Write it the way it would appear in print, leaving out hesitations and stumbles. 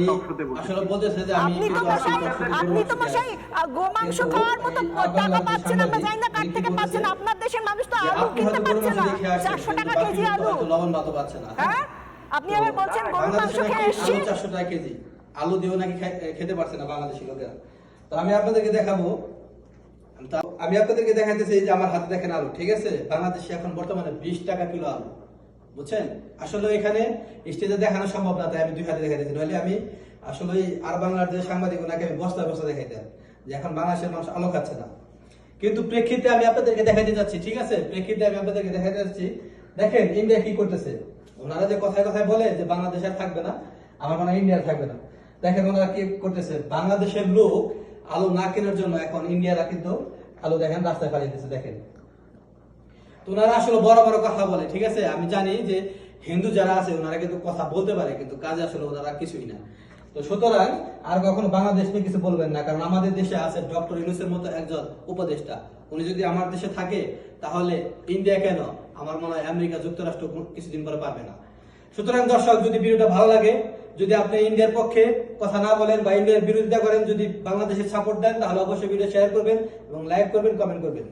টক শোতে বলছেন। আসলে বলতেছে যে আমি আপনি তো মশাই গোমাংস খাওয়ার মতো টাকা পাচ্ছেন, আমরা জানি না কার থেকে পাচ্ছেন। আপনার দেশের মানুষ তো আলু কিনতে পারছে না, 400 টাকা কেজি আলু। লবণ ভাতও পাচ্ছে না। হ্যাঁ, আপনি আবার বলছেন গরুর মাংস খেয়ে এসেছি। 400 টাকা কেজি আলু দিয়েও নাকি খেতে পারছে না বাংলাদেশি লোকেরা। তো আমি আপনাদেরকে দেখাবো, আমি আপনাদেরকে দেখাইতেছি যে আমার হাতে দেখেন আলু, ঠিক আছে? বাংলাদেশে এখন বর্তমানে 20 টাকা কিলো আলু, বুঝছেন? আসলে এখানে স্টেজে দেখানো সম্ভব না, তাই আমি 2 হাতে দেখাইতেছি। নইলে আমি আসলে আর বাংলার যে সাংবাদিক ওনাকে আমি বস্তা বস্তা দেখাইতাম যে এখন বাংলাদেশের মানুষ আলু খাচ্ছে না। কিন্তু প্রেক্ষিতে আমি আপনাদেরকে দেখাইতে যাচ্ছি, ঠিক আছে? প্রেক্ষিতে আমি আপনাদেরকে দেখাইতে যাচ্ছি। দেখেন ইন্ডিয়া কি করতেছে। ওনারা যে কথায় কথায় বলে যে বাংলাদেশ আর থাকবে না, আমার মনে হয় ইন্ডিয়া থাকবে না। দেখেন ওনারা কি করতেছে, বাংলাদেশের লোক আলু না কেনার জন্য এখন ইন্ডিয়ারা কিন্তু আলু দেখেন রাস্তায় পাঠিয়ে দিচ্ছে। দেখেন তো ওনারা আসলে বড় বড় কথা বলে, ঠিক আছে? আমি জানি যে হিন্দু যারা আছে ওনারা কিন্তু কথা বলতে পারে, কিন্তু কাজে আসলে ওনারা কিছুই না। তো সুতরাং আর কখনো বাংলাদেশ নিয়ে কিছু বলবেন না, কারণ আমাদের দেশে আছে ডক্টর ইউনূসের মতো একজন উপদেষ্টা। উনি যদি আমার দেশে থাকে তাহলে ইন্ডিয়া কেন, আমার মনে হয় আমেরিকা যুক্তরাষ্ট্র কিছুদিন পরে পারবে না। সুতরাং দর্শক, যদি ভিডিওটা ভালো লাগে, যদি আপনি ইন্ডিয়ার পক্ষে কথা না বলেন বা ইন্ডিয়ার বিরোধিতা করেন, যদি বাংলাদেশের সাপোর্ট দেন, তাহলে অবশ্যই ভিডিও শেয়ার করবেন এবং লাইক করবেন, কমেন্ট করবেন।